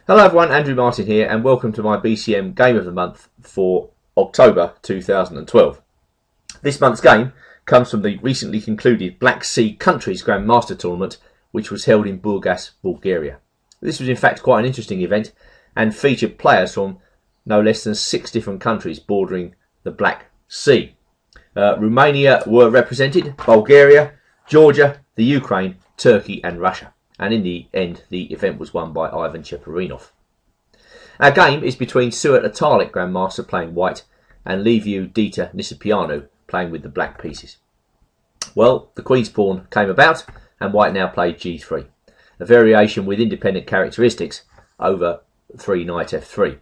Hello everyone, Andrew Martin here and welcome to my BCM Game of the Month for October 2012. This month's game comes from the recently concluded Black Sea Countries Grandmaster Tournament, which was held in Burgas, Bulgaria. This was in fact quite an interesting event and featured players from no less than 6 different countries bordering the Black Sea. Romania were represented, Bulgaria, Georgia, the Ukraine, Turkey and Russia. And in the end, the event was won by Ivan Cheparinov. Our game is between Suat Atalik, Grandmaster, playing white, and Atalik-Nisipeanu playing with the black pieces. Well, the Queen's pawn came about, and white now played g3, a variation with independent characteristics over 3 knight f3.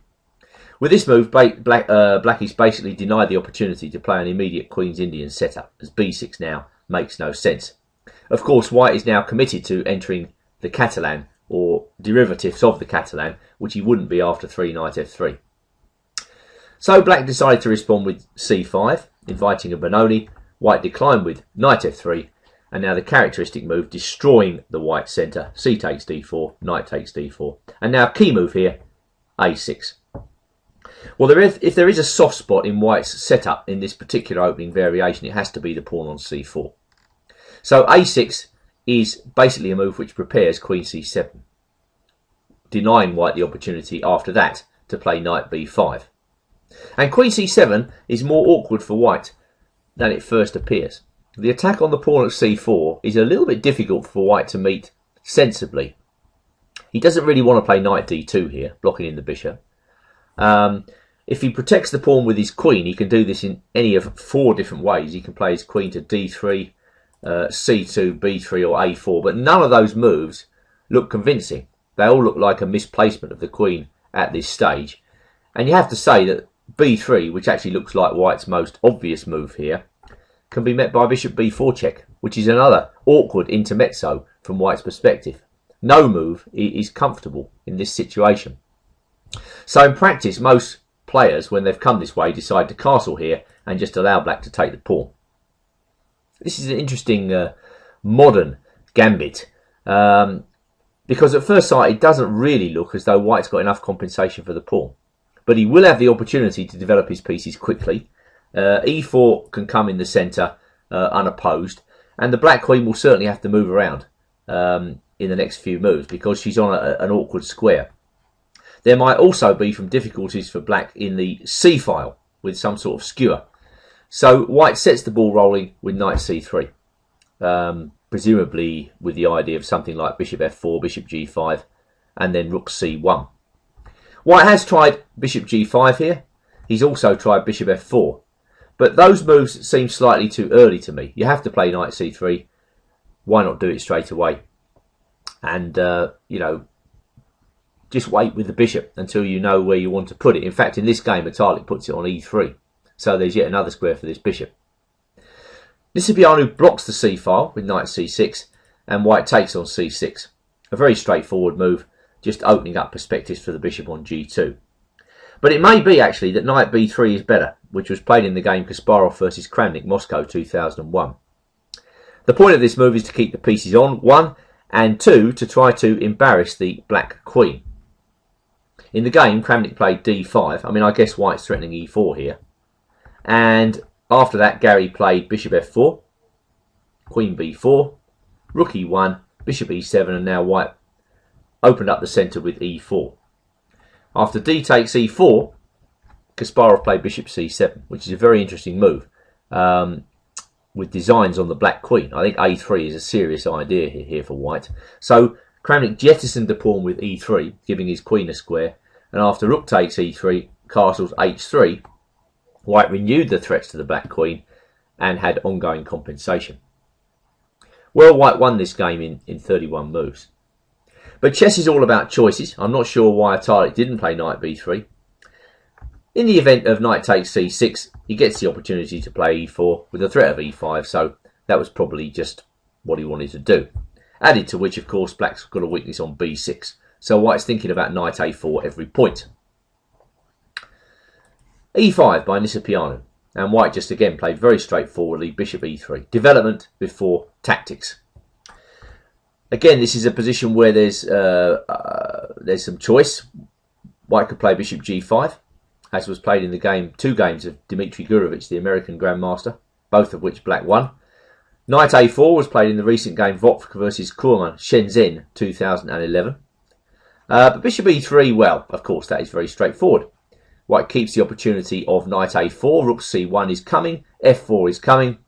With this move, blackies basically denied the opportunity to play an immediate Queen's Indian setup, as b6 now makes no sense. Of course, white is now committed to entering the Catalan, or derivatives of the Catalan, which he wouldn't be after 3 knight f3. So black decided to respond with c5, inviting a Benoni. White declined with knight f3, and now the characteristic move destroying the white centre. C takes d4, knight takes d4, and now key move here, a6. Well, if there is a soft spot in white's setup in this particular opening variation, it has to be the pawn on c4. So a6 is basically a move which prepares queen c7, denying white the opportunity after that to play knight b5. And queen c7 is more awkward for white than it first appears. The attack on the pawn at c4 is a little bit difficult for white to meet sensibly. He doesn't really want to play knight d2 here, blocking in the bishop. If he protects the pawn with his queen, he can do this in any of 4 different ways. He can play his queen to d3, c2, b3 or a4, but none of those moves look convincing. They all look like a misplacement of the queen at this stage. And you have to say that b3, which actually looks like white's most obvious move here, can be met by bishop b4 check, which is another awkward intermezzo from white's perspective. No move is comfortable in this situation. So in practice, most players, when they've come this way, decide to castle here and just allow black to take the pawn. This is an interesting modern gambit, because at first sight it doesn't really look as though white's got enough compensation for the pawn. But he will have the opportunity to develop his pieces quickly. e4 can come in the centre unopposed, and the black queen will certainly have to move around in the next few moves because she's on an awkward square. There might also be some difficulties for black in the c-file with some sort of skewer. So white sets the ball rolling with knight c3, presumably with the idea of something like bishop f4, bishop g5, and then rook c1. White has tried bishop g5 here. He's also tried bishop f4. But those moves seem slightly too early to me. You have to play knight c3. Why not do it straight away? And, just wait with the bishop until you know where you want to put it. In fact, in this game, Atalik puts it on e3. So there's yet another square for this bishop. Nisipeanu blocks the c-file with knight c6, and white takes on c6. A very straightforward move, just opening up perspectives for the bishop on g2. But it may be actually that knight b3 is better, which was played in the game Kasparov versus Kramnik, Moscow 2001. The point of this move is to keep the pieces on, 1, and 2, to try to embarrass the black queen. In the game, Kramnik played d5. I mean, I guess white's threatening e4 here. And after that, Gary played bishop f4, queen b4, rook e1, bishop e7, and now white opened up the centre with e4. After d takes e4, Kasparov played bishop c7, which is a very interesting move with designs on the black queen. I think a3 is a serious idea here for white. So Kramnik jettisoned the pawn with e3, giving his queen a square, and after rook takes e3, castles h3, white renewed the threats to the black queen and had ongoing compensation. Well, white won this game in 31 moves. But chess is all about choices. I'm not sure why Atalik didn't play knight b3. In the event of knight takes c6, he gets the opportunity to play e4 with the threat of e5, so that was probably just what he wanted to do. Added to which, of course, black's got a weakness on b6, so white's thinking about knight a4 every point. e5 by Nisipeanu, and white just again played very straightforwardly bishop e3. Development before tactics. Again, this is a position where there's some choice. White could play bishop g5, as was played in the game, 2 games of Dmitry Gurevich, the American Grandmaster, both of which black won. Knight a4 was played in the recent game Vovk versus Kurman Shenzhen 2011. But bishop e3, well, of course, that is very straightforward. White keeps the opportunity of knight a4, rook c1 is coming, f4 is coming.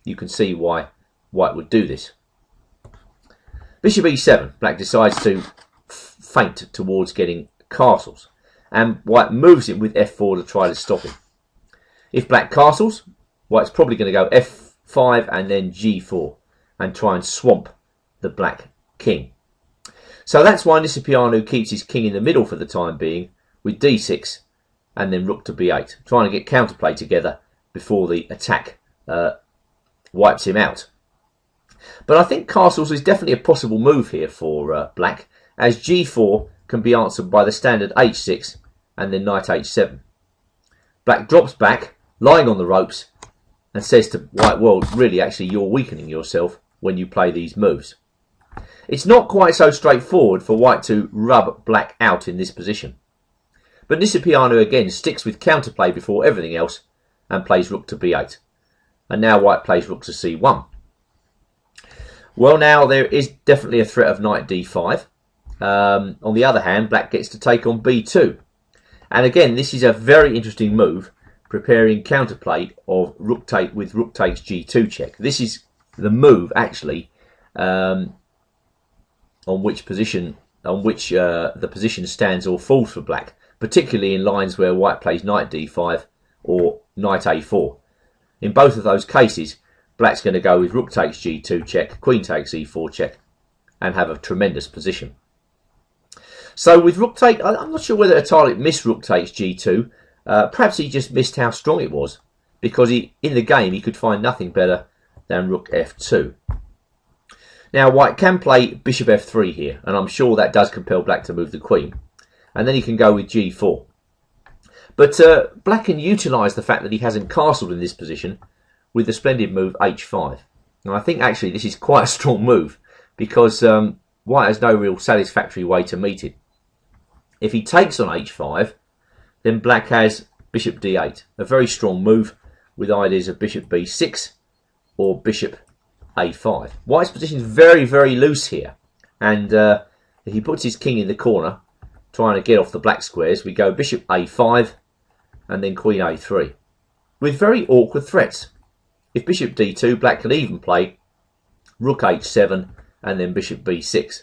You can see why White would do this. Bishop e7, black decides to feint towards getting castles, and White moves him with f4 to try to stop him. If black castles, White's probably going to go f5 and then g4 and try and swamp the black king. So that's why Nisipeanu keeps his king in the middle for the time being, with d6 and then rook to b8, trying to get counterplay together before the attack wipes him out. But I think castles is definitely a possible move here for black, as g4 can be answered by the standard h6 and then knight h7. Black drops back, lying on the ropes, and says to White, well, really, actually, you're weakening yourself when you play these moves. It's not quite so straightforward for White to rub black out in this position. But Nisipeanu again sticks with counterplay before everything else and plays rook to b8. And now White plays rook to c1. Well, now there is definitely a threat of knight d5. On the other hand, black gets to take on b2. And again, this is a very interesting move, preparing counterplay of rook take with rook takes g2 check. This is the move, actually, on which the position stands or falls for black, particularly in lines where White plays knight d5 or knight a4. In both of those cases, black's going to go with rook takes g2 check, queen takes e4 check, and have a tremendous position. So with rook take, I'm not sure whether Atalik missed rook takes g2. Perhaps he just missed how strong it was, because in the game he could find nothing better than rook f2. Now White can play bishop f3 here, and I'm sure that does compel black to move the queen. And then he can go with g4. But black can utilise the fact that he hasn't castled in this position with the splendid move h5. Now I think actually this is quite a strong move, because White has no real satisfactory way to meet it. If he takes on h5, then black has bishop d8, a very strong move with ideas of bishop b6 or bishop a5. White's position is very, very loose here, and if he puts his king in the corner, trying to get off the black squares, we go bishop a5 and then queen a3, with very awkward threats. If bishop d2, black can even play rook h7 and then bishop b6.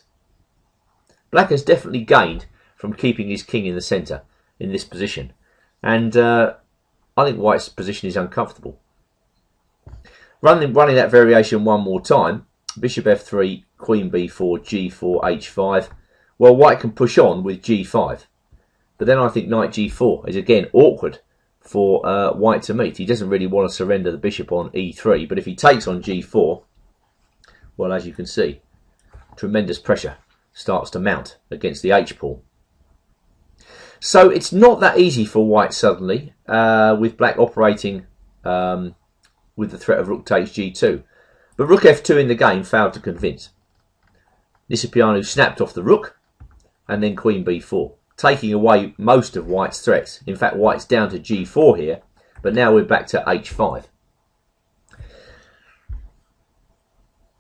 Black has definitely gained from keeping his king in the centre in this position, and I think White's position is uncomfortable. Running that variation one more time, bishop f3, queen b4, g4, h5. Well, White can push on with g5, but then I think knight g4 is again awkward for White to meet. He doesn't really want to surrender the bishop on e3, but if he takes on g4, well, as you can see, tremendous pressure starts to mount against the h-pawn. So it's not that easy for White suddenly, with black operating with the threat of rook takes g2. But rook f2 in the game failed to convince. Nisipeanu snapped off the rook, and then queen b4, taking away most of White's threats. In fact, White's down to g4 here, but now we're back to h5.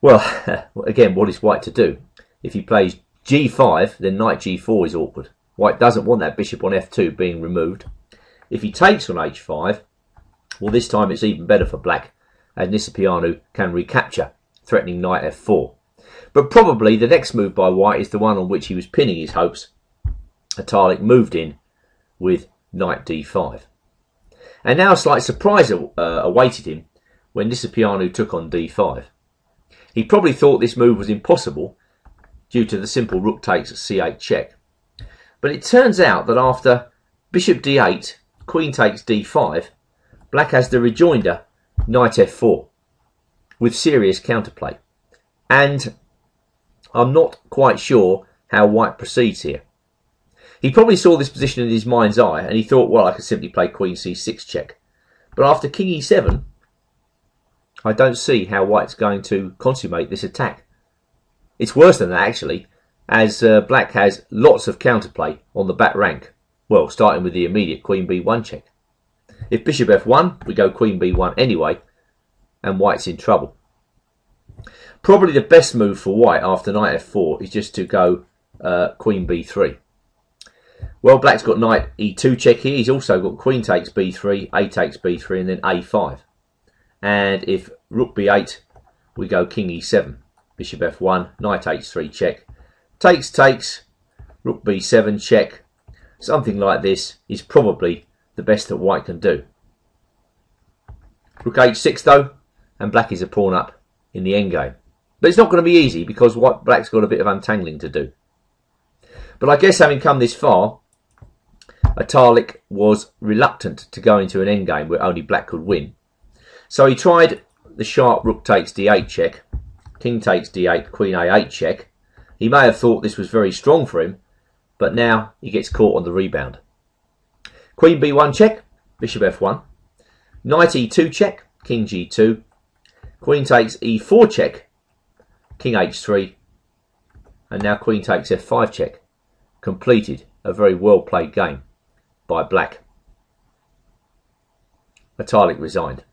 Well, again, what is White to do? If he plays g5, then knight g4 is awkward. White doesn't want that bishop on f2 being removed. If he takes on h5, well, this time it's even better for black, as Nisipeanu can recapture, threatening knight f4. But probably the next move by White is the one on which he was pinning his hopes. Atalik moved in with knight d5. And now a slight surprise awaited him when Nisipeanu took on d5. He probably thought this move was impossible due to the simple rook takes c8 check. But it turns out that after bishop d8, queen takes d5, black has the rejoinder knight f4 with serious counterplay. And I'm not quite sure how White proceeds here. He probably saw this position in his mind's eye and he thought, well, I could simply play queen c6 check. But after king e7, I don't see how White's going to consummate this attack. It's worse than that, actually. as black has lots of counterplay on the back rank. Well, starting with the immediate queen b1 check. If bishop f1, we go queen b1 anyway, and white's in trouble. Probably the best move for white after knight f4 is just to go queen b3. Well, black's got knight e2 check here. He's also got queen takes b3, a takes b3, and then a5. And if rook b8, we go king e7, bishop f1, knight h3 check, takes, rook b7 check. Something like this is probably the best that white can do. Rook h6 though, and black is a pawn up in the endgame. But it's not going to be easy because black's got a bit of untangling to do. But I guess having come this far, Atalik was reluctant to go into an endgame where only black could win. So he tried the sharp rook takes d8 check, king takes d8, queen a8 check. He may have thought this was very strong for him, but now he gets caught on the rebound. Queen b1 check, bishop f1, knight e2 check, king g2, queen takes e4 check, king h3, and now queen takes f5 check. Completed a very well played game by black. Atalik resigned.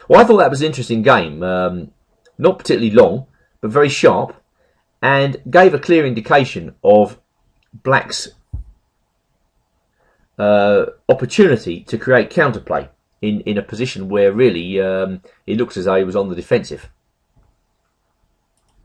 Well, I thought that was an interesting game. Not particularly long, but very sharp, and gave a clear indication of black's opportunity to create counterplay in a position where really it looks as though he was on the defensive.